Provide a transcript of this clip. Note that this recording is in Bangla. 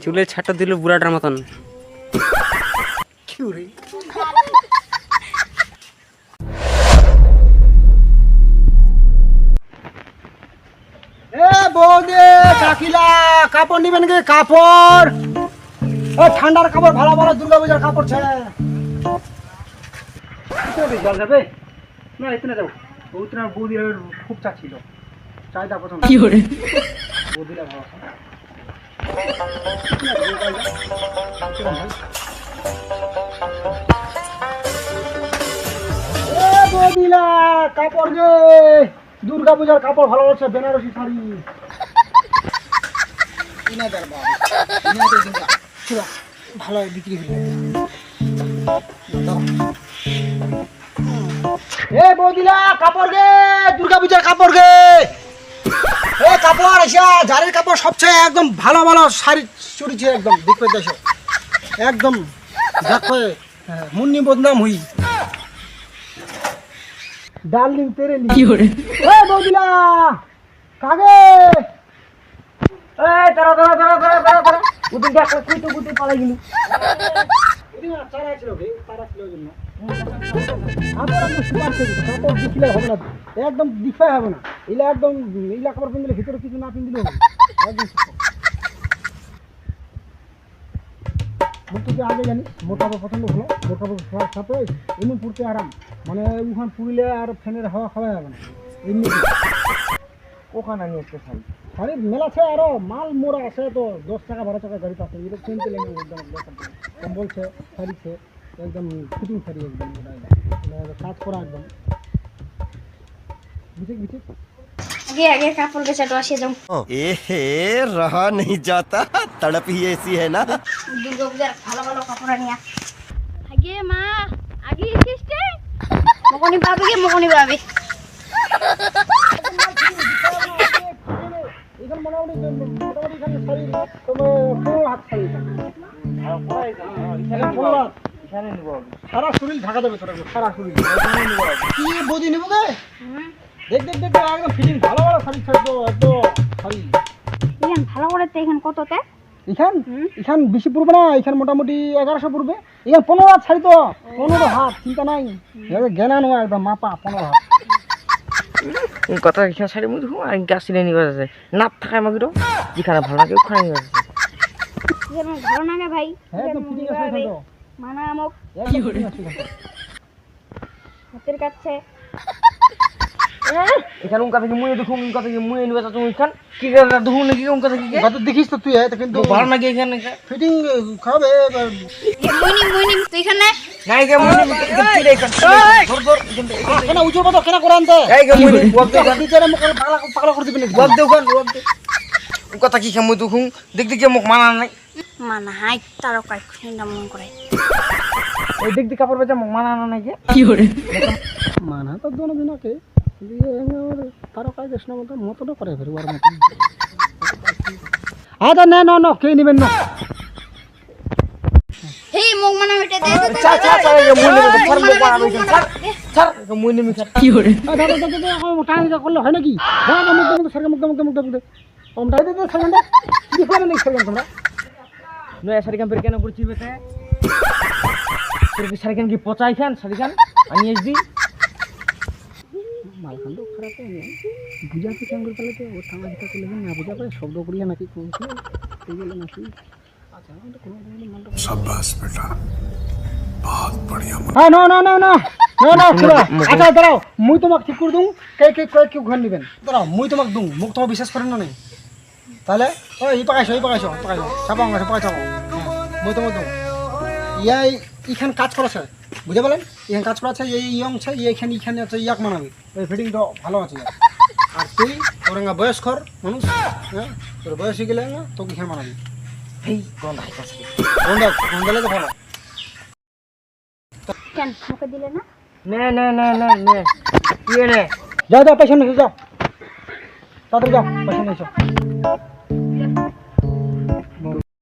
চুলের ছাটা দিল বুড়াটার মতন। বৌদি কাকিলা কাপড় নিবেন কি? কাপড় ঠান্ডার কাপড় ভালো ভালো দুর্গা পূজার কাপড় ছেড়ে জল যাবে না? এখানে যাবো বৌদির খুব চা ছিল, চাহিদা পছন্দ বৌদিরা ভালো বৌদিলা কাপড় গে দুর্গা পূজার কাপড় ভালো হচ্ছে, বেনারসি শাড়ি ভালো বিক্রি হয়ে বৌদিলা কাপড় গে দুর্গা পূজার কাপড় গে কাপড় আসা জারের কাপড় সবচেয়ে একদম ভালো ভালো শাড়ি চুরিছে একদম দেখবে দেশো একদম দেখো মুন্নি বদনাম হুই ডার্লিং তেরে লি বৌদিলা কাগে তারা তারা তারা তারা তারা তারা উদিন দেখা তুই তো গুটি পালাই গেলি উদিন চারা ছিল রে তারা ছিল জন্য কাপড় দিলে হবে না, একদম দিফাই হবে না, এলা একদম এইলা কাপড় পিনলে ভিতরে কিছু না পিনলে হবে একদম মুখটুকে আগে জানিস মোটা পছন্দ হলো, মোটা সাথে এমনি পুড়তে আরাম, মানে ওখানে পুড়লে আর ফ্যানের হাওয়া খাওয়া যাবে না এমনি ওখানে নিয়ে এসে শাড়ি শাড়ির মেলা আছে আরো মাল মোড়া আছে তো 10 টাকা 12 টাকা গাড়ি আছে এটা কিনতে লেগে একদম কম্বল ছে শাড়ি ছে একদম ফিটিং শাড়ি একদম কাজ করা একদম বিচিক বিচিক आगे आगे कापड़ बेचाटो আসে যাও ए हे रहा नहीं जाता तड़प ही ऐसी है ना দুর্গা পূজার ভালো ভালো কাপড় নিয়া আগে মা আগে এসেছে মকনি পাবে এখন মোটামুটি এখানে শাড়ি তোমার হাত শাড়ি সারা শরীর ঢাকা দেবে তোরা সারা শরীর কি বদি নেবো গে দেখ দেখ দেখ একদম ফিটিং ভালো ভালো শাড়ি ছাড়তো এত শাড়ি এখান ভালো করে তো এখান কততে এখান বেশি পড়বে না, এখান মোটামুটি 1100 পড়বে, এখান 15 হাত শাড়ি তো 15 হাত চিন্তা নাই জ্ঞানা নয় একদম মাপা 15 হাত কথা এখানে শাড়ি মুখ দেখুন আর গাছ কিনে নিয়ে আছে না থাকায় আমাকে তো যেখানে ভালো লাগে ওখানে নিয়ে আছে যেমন ভালো লাগে ভাই একদম ফিটিং আছে এখান তো মানা আমক কি করে আছে হাতের কাছে এখানে উনকা থেকে মুয়ে দেখুন উনকা থেকে মুয়ে নিয়ে তুমি এখান কি করে দেখুন নাকি উনকা থেকে কি বাদ দেখিস তো তুই এটা কিন্তু ভালো লাগে এখানে ফিটিং খাবে মুইনি তুই এখানে নাই কে মুয়ে কি রে এখানে ধর ধর কেন উজো বাদ কেন করে আনতে এই কে মুয়ে ওয়াক দে বিচারে মুখ পাগলা পাগলা করে দিবি নাকি ওয়াক দে ওখান ওয়াক দে কথা কি খামু দেখুন দেখ দেখ মুখ মানা নাই মানা হাই তার কাই খুঁজা মন করে এই দেখ দেখ কাপড় বেচা মুখ মানা নাই কি করে মানা তো দোনো দিনকে দিয়ে তার কাজ দেশ না মতটা করে ফের ওর মত আদা না না না কে নিবেন না হেই মুখ মানা মিটে দে চা চা চা মুই নেব ফর মুখ মানা হইছে স্যার মুই নেব কি করে দাদা দাদা দাদা আমি টাকা করলে হয় নাকি দাদা মুখ সরকার মুখ দে কম টাকা দে সরকার কি করে নাই সরকার তোমরা নয়া শাড়ি কাম কেন করছি বেতে তোর কি শাড়ি কাম কি পচাই খান শাড়ি কাম আমি এসদি মালখান্ড খারাপ বুঝাতে কেন করে তাহলে ও থানা ভিতরে চলে না বুঝা পারে শব্দ করিয়া নাকি কোনছে এই বলে নাকি আচ্ছা আমাদের কোনো মালটা শাবাশ বেটা বহুত বড়িয়া হ্যাঁ না না না না না না শুনো আচ্ছা দাঁড়াও মুই তোমাকে ঠিক করে দুম কে কে কয় কি ঘর নিবেন দাঁড়াও মুই তোমাকে দুম মুখ তোমাকে বিশ্বাস করেন না তাহলে ও এই পাকাইছো চাপাও পাকাইছো মুই তোমাকে দুম ইয়াই এখান কাজ করেছে বুঝে বলেন এখানে কাজ করা আছে এই ইয়ং আছে এইখানে আছে ইয়াক মানাবি ওই ফিটিংটা ভালো আছে আর তুই তোরঙ্গা বয়স্কর মানুষ হ্যাঁ তোর বয়স হয়ে গেলে না তোকে এখানে মানাবি এই গন্ধ আইতাছে গন্ধালে তো ভালো কেন মুখে দিলে না নে নে নে নে নে কি রে যাও পেছনে যাও তাড়াতাড়ি যাও পেছনে এসো